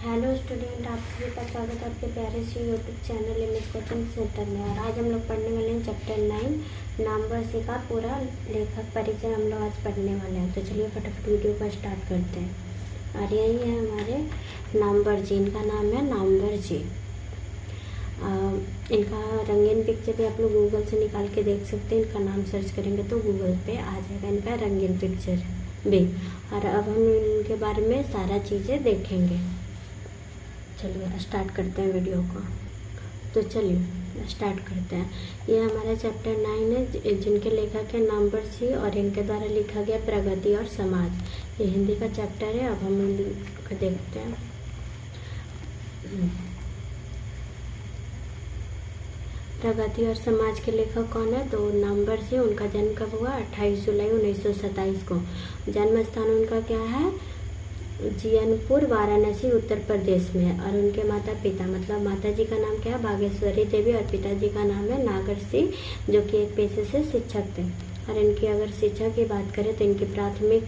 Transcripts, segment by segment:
Hello student, आप सभी का स्वागत है आपके प्यारे से YouTube channel MS coaching centre में। और आज हम लोग पढ़ने वाले हैं चैप्टर 9 नामवर्षी का पूरा लेखक परिचय हम लोग आज पढ़ने वाले हैं। तो चलिए फटाफट वीडियो को स्टार्ट करते हैं। और यही है हमारे नामवर जी, इनका नाम है नामवर जी। इनका रंगीन पिक्चर भी आप लोग गूगल से निकाल के देख सकते हैं। इनका नाम सर्च करेंगे तो गूगल पे आ जाएगा इनका रंगीन पिक्चर भी। और अब हम इनके बारे में सारा चीज़ें देखेंगे। चलिए स्टार्ट करते हैं वीडियो को। तो चलिए स्टार्ट करते हैं। ये हमारा चैप्टर 9 है, जिनके लेखक है नामवर जी और इनके द्वारा लिखा गया प्रगति और समाज। ये हिंदी का चैप्टर है। अब हम इनको देखते हैं। प्रगति और समाज के लेखक कौन है? तो नामवर जी। उनका जन्म कब हुआ? 28 जुलाई 1927 को। जन्म स्थान उनका क्या है? जियनपुर, वाराणसी, उत्तर प्रदेश में। और उनके माता पिता, मतलब माता जी का नाम क्या है? बागेश्वरी देवी। और पिताजी का नाम है नागर सिंह, जो कि एक पेशे से शिक्षक थे। और इनकी अगर शिक्षा की बात करें तो इनकी प्राथमिक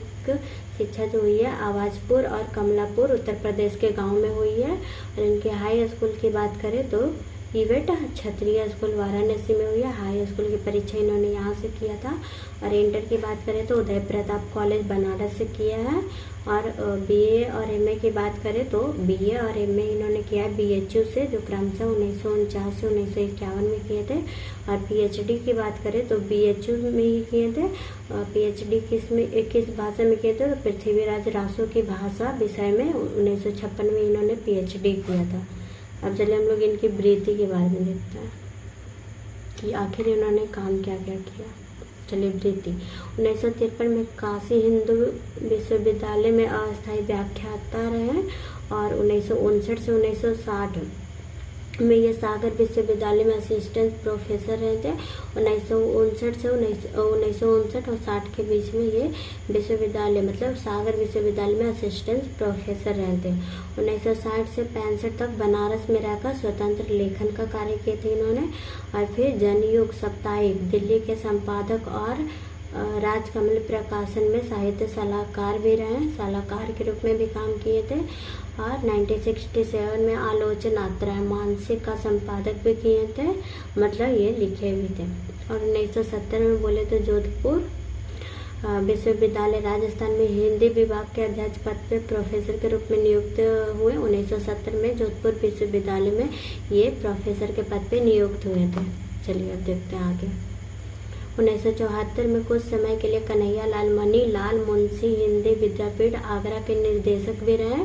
शिक्षा जो हुई है आवाजपुर और कमलापुर, उत्तर प्रदेश के गांव में हुई है। और इनके हाई स्कूल की बात करें तो ईवेट क्षत्रिय स्कूल वाराणसी में हुई है। हाई स्कूल की परीक्षा इन्होंने यहाँ से किया था। और इंटर की बात करें तो उदय प्रताप कॉलेज बनारस से किया है। और बीए और एमए की बात करें तो बीए और एमए इन्होंने किया है बीएचयू से, जो क्रमशः 1949 से 1951 में किए थे। और पीएचडी की बात करें तो बीएचयू में ही किए थे। पीएचडी किस भाषा में किए थे? तो पृथ्वीराज रासो की भाषा विषय में 1956 में इन्होंने पीएचडी किया था। अब चलिए हम लोग इनकी वृत्ति के बारे में देखते हैं कि आखिर इन्होंने काम क्या क्या किया। चलिए वृत्ति। 1953 में काशी हिंदू विश्वविद्यालय में अस्थायी व्याख्याता रहे। और 1959 से 1960 में ये सागर विश्वविद्यालय में असिस्टेंट प्रोफेसर रहे थे। 1959 से 1959 और 60 के बीच में ये विश्वविद्यालय, मतलब सागर विश्वविद्यालय में असिस्टेंट प्रोफेसर रहे थे। 1960 से 65 तक बनारस में रहकर स्वतंत्र लेखन का कार्य किए थे इन्होंने। और फिर जनयुग साप्ताहिक दिल्ली के संपादक और राजकमल प्रकाशन में साहित्य सलाहकार भी रहे, सलाहकार के रूप में भी काम किए थे। और 1967 में आलोचनात्रय मानसिक का संपादक भी किए थे, मतलब ये लिखे भी थे। और 1970 में बोले तो जोधपुर विश्वविद्यालय राजस्थान में हिंदी विभाग के अध्यक्ष पद पर प्रोफेसर के रूप में नियुक्त हुए। 1970 में जोधपुर विश्वविद्यालय में ये प्रोफेसर के पद पर नियुक्त हुए थे। चलिए अब देखते हैं आगे। 1974 में कुछ समय के लिए कन्हैया लाल मणिलाल मुंशी हिंदी विद्यापीठ आगरा के निर्देशक भी रहे।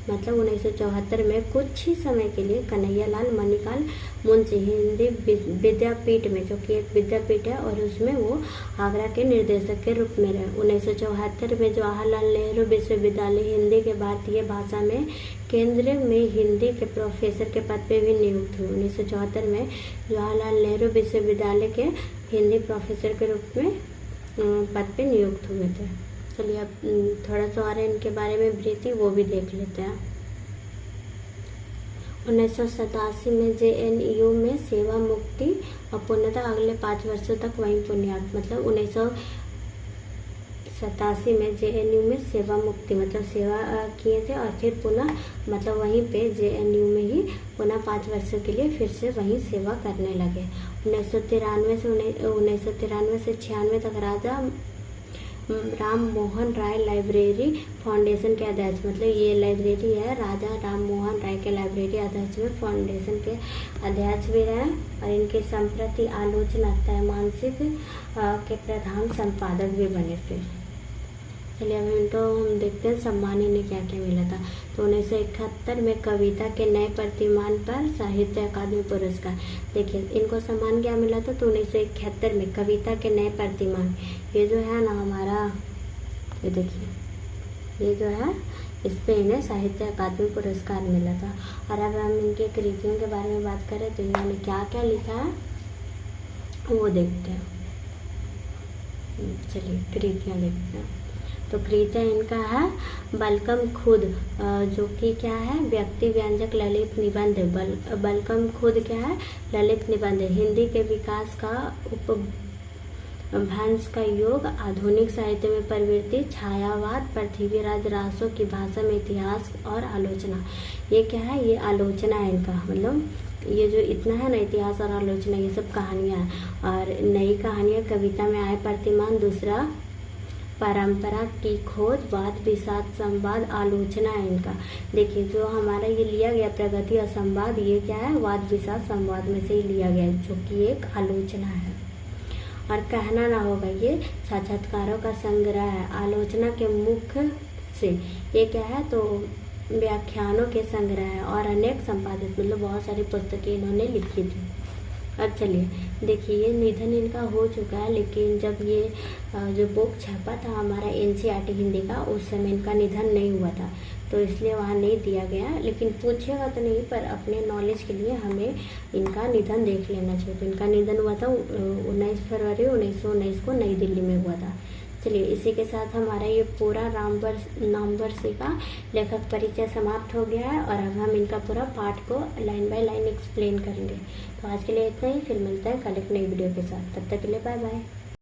मतलब 1974 में कुछ ही समय के लिए कन्हैया लाल मणिलाल मुंशी हिंदी विद्यापीठ में, जो कि एक विद्यापीठ है, और उसमें वो आगरा के निर्देशक के रूप में रहे। 1974 में जवाहरलाल नेहरू विश्वविद्यालय हिंदी के भारतीय भाषा में केंद्र में हिंदी के प्रोफेसर के पद पे भी नियुक्त हुए। 1974 में जवाहरलाल नेहरू विश्वविद्यालय के हिंदी प्रोफेसर के रूप में पद पे नियुक्त हुए थे। चलिए अब थोड़ा सा और इनके बारे में वृत्ति वो भी देख लेते हैं। 1987 में जेएनयू में सेवा मुक्ति और पूर्णतः अगले 5 वर्षों तक वहीं पुण्यार्थ, मतलब 1987 में जेएनयू में सेवा मुक्ति मतलब सेवा किए थे। और फिर पुनः मतलब वहीं पे जेएनयू में ही पुनः 5 वर्षों के लिए फिर से वहीं सेवा करने लगे। 1993 से 96 तक राजा राम मोहन राय लाइब्रेरी फाउंडेशन के अध्यक्ष, मतलब ये लाइब्रेरी है राजा राम मोहन राय के लाइब्रेरी अध्यक्ष में फाउंडेशन के अध्यक्ष भी रहे। और इनके संप्रति आलोचनात्रय मानसिक के प्रधान संपादक भी बने थे। चलिए अब इनको हम देखते हैं सम्मान इन्हें क्या क्या मिला था। तो 1971 में कविता के नए प्रतिमान पर साहित्य अकादमी पुरस्कार। देखिए इनको सम्मान क्या मिला था? तो 1971 में कविता के नए प्रतिमान, ये जो है ना हमारा, ये देखिए ये जो है, इस पे इन्हें साहित्य अकादमी पुरस्कार मिला था। और अब हम इनके कृतियों के बारे में बात करें तो इन्होंने क्या क्या लिखा है वो देखते हैं। चलिए कृतियाँ देखते हैं। तो कृतियाँ इनका है बलकम खुद, जो कि क्या है व्यक्ति व्यंजक ललित निबंध। बलकम खुद क्या है? ललित निबंध। हिंदी के विकास का भंस का योग, आधुनिक साहित्य में प्रवृत्ति, छायावाद, पृथ्वीराज रासो की भाषा में इतिहास और आलोचना। ये क्या है, ये आलोचना है इनका, मतलब ये जो इतना है ना, इतिहास और आलोचना, ये सब कहानियाँ हैं। और नई कहानियाँ, कविता में आए प्रतिमान, दूसरा परंपरा की खोज, वाद विषाद संवाद, आलोचना है इनका। देखिए जो हमारा ये लिया गया प्रगति और संवाद, ये क्या है, वाद विषाद संवाद में से ही लिया गया, जो कि एक आलोचना है। और कहना ना होगा, ये साक्षात्कारों का संग्रह है। आलोचना के मुख्य से ये क्या है, तो व्याख्यानों के संग्रह है और अनेक संपादित, मतलब बहुत सारी पुस्तकें इन्होंने लिखी थी। अब चलिए देखिए, ये निधन इनका हो चुका है, लेकिन जब ये जो बुक छपा था हमारा NCERT हिंदी का, उस समय इनका निधन नहीं हुआ था, तो इसलिए वहाँ नहीं दिया गया। लेकिन पूछेगा तो नहीं, पर अपने नॉलेज के लिए हमें इनका निधन देख लेना चाहिए। तो इनका निधन हुआ था 19 फरवरी 1919 को नई दिल्ली में हुआ था। चलिए इसी के साथ हमारा ये पूरा नामवर्षी का लेखक परिचय समाप्त हो गया है, और अब हम इनका पूरा पाठ को लाइन बाय लाइन एक्सप्लेन करेंगे। तो आज के लिए इतना ही, फिर मिलते हैं कल एक नई वीडियो के साथ। तब तक के लिए बाय बाय।